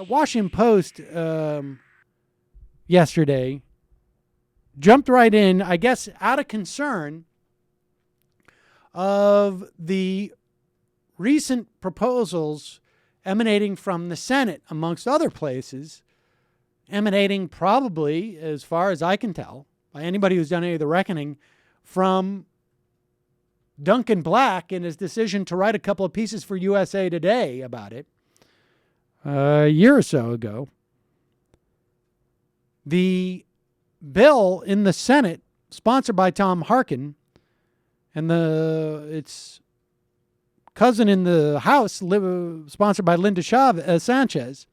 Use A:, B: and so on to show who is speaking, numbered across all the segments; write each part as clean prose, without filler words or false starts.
A: Washington Post yesterday jumped right in, I guess, out of concern of the recent proposals emanating from the Senate, amongst other places, emanating probably, as far as I can tell, by anybody who's done any of the reckoning, from Duncan Black in his decision to write a couple of pieces for USA Today about it a year or so ago. The bill in the Senate, sponsored by Tom Harkin, and its cousin in the House, sponsored by Linda Sanchez,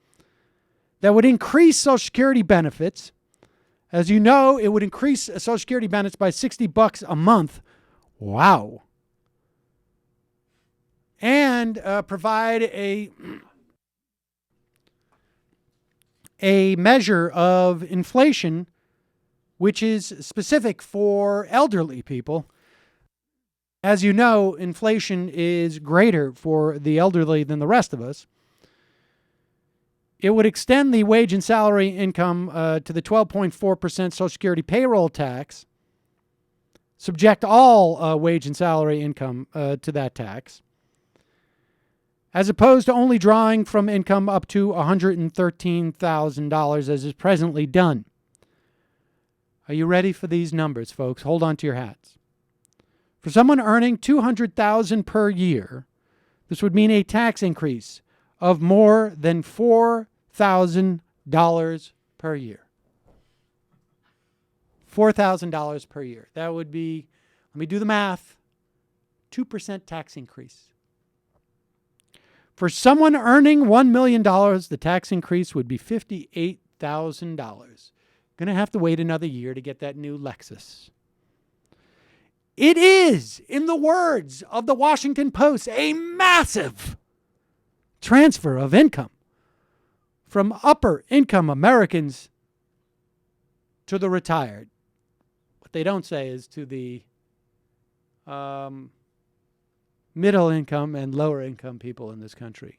A: that would increase Social Security benefits. As you know, it would increase Social Security benefits by $60 a month. Wow. And provide a measure of inflation which is specific for elderly people. As you know, inflation is greater for the elderly than the rest of us. It would extend the wage and salary income to the 12.4% Social Security payroll tax, subject all wage and salary income to that tax, as opposed to only drawing from income up to $113,000 as is presently done. Are you ready for these numbers, folks? Hold on to your hats. For someone earning $200,000 per year, this would mean a tax increase of more than $4,000 per year. $4,000 per year. That would be, let me do the math, 2% tax increase. For someone earning $1 million, the tax increase would be $58,000. Going to have to wait another year to get that new Lexus. It is, in the words of the Washington Post, a massive transfer of income from upper income Americans to the retired. What they don't say is to the middle income and lower income people in this country,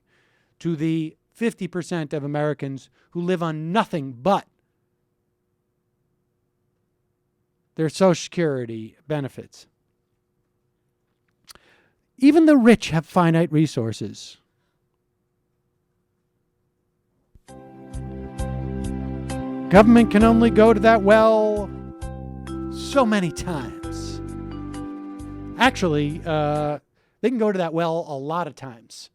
A: to the 50% of Americans who live on nothing but their Social Security benefits. Even the rich have finite resources. Government can only go to that well so many times. Actually, they can go to that well a lot of times.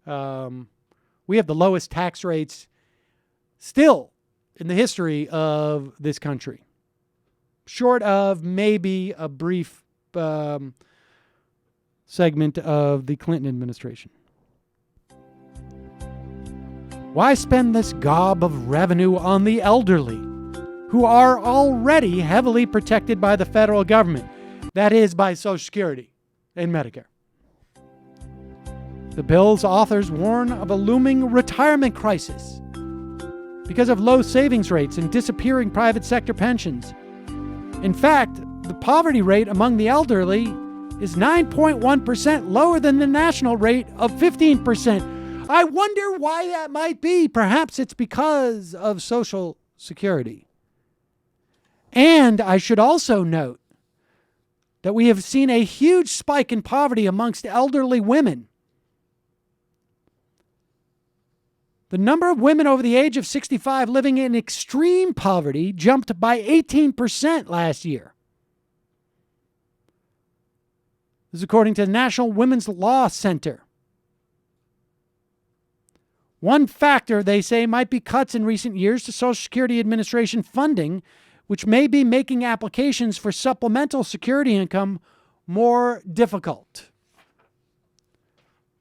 A: We have the lowest tax rates still in the history of this country, short of maybe a brief segment of the Clinton administration. Why spend this gob of revenue on the elderly, who are already heavily protected by the federal government, that is, by Social Security and Medicare? The bill's authors warn of a looming retirement crisis because of low savings rates and disappearing private sector pensions. In fact, the poverty rate among the elderly is 9.1% lower than the national rate of 15%. I wonder why that might be. Perhaps it's because of Social Security. And I should also note that we have seen a huge spike in poverty amongst elderly women. The number of women over the age of 65 living in extreme poverty jumped by 18% last year. This is according to the National Women's Law Center. One factor, they say, might be cuts in recent years to Social Security Administration funding, which may be making applications for supplemental security income more difficult.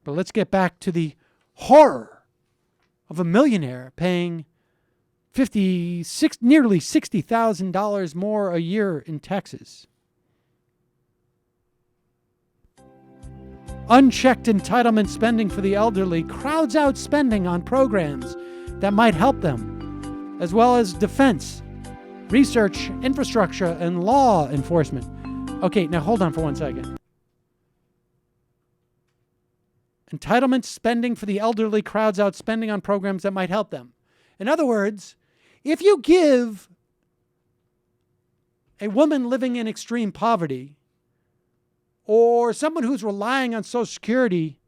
A: But let's get back to the horror of a millionaire paying nearly $60,000 more a year in Texas. Unchecked entitlement spending for the elderly crowds out spending on programs that might help them, as well as defense, research, infrastructure, and law enforcement. Okay, now hold on for 1 second. Entitlement spending for the elderly crowds out spending on programs that might help them. In other words, if you give a woman living in extreme poverty or someone who's relying on Social Security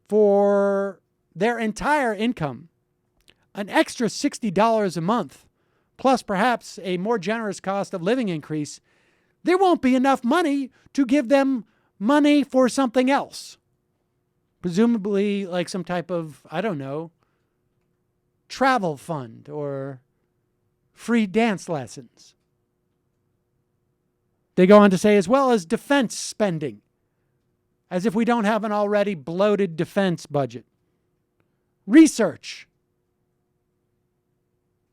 A: for their entire income an extra $60 a month, plus perhaps a more generous cost of living increase, there won't be enough money to give them money for something else. Presumably like some type of, I don't know, travel fund or free dance lessons. They go on to say, as well as defense spending, as if we don't have an already bloated defense budget. Research,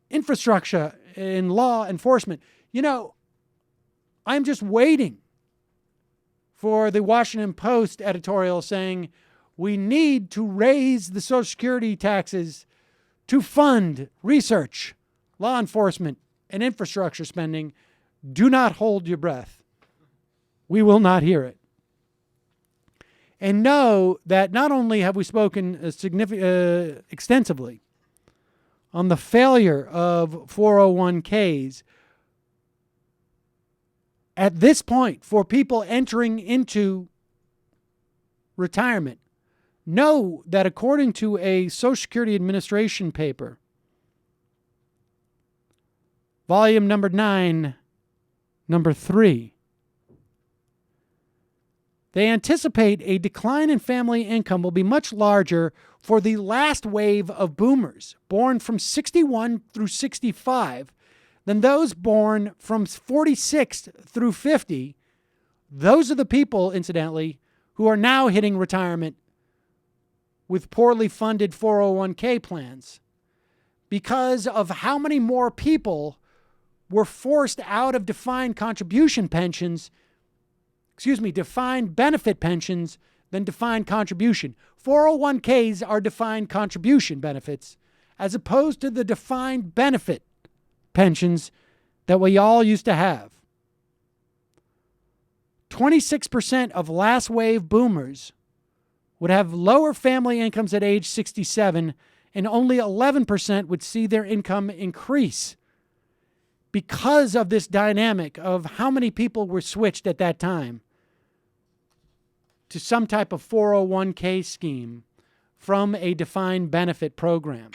A: infrastructure in law enforcement. You know, I'm just waiting for the Washington Post editorial saying we need to raise the Social Security taxes to fund research, law enforcement, and infrastructure spending. Do not hold your breath. We will not hear it. And know that not only have we spoken extensively on the failure of 401ks, at this point, for people entering into retirement, know that according to a Social Security Administration paper, volume number 9, number 3, they anticipate a decline in family income will be much larger for the last wave of boomers born from 61 through 65 than those born from 46 through 50. Those are the people, incidentally, who are now hitting retirement with poorly funded 401k plans because of how many more people were forced out of defined benefit pensions than defined contribution. 401ks are defined contribution benefits as opposed to the defined benefit pensions that we all used to have. 26% of last wave boomers would have lower family incomes at age 67, and only 11% would see their income increase because of this dynamic of how many people were switched at that time to some type of 401k scheme from a defined benefit program.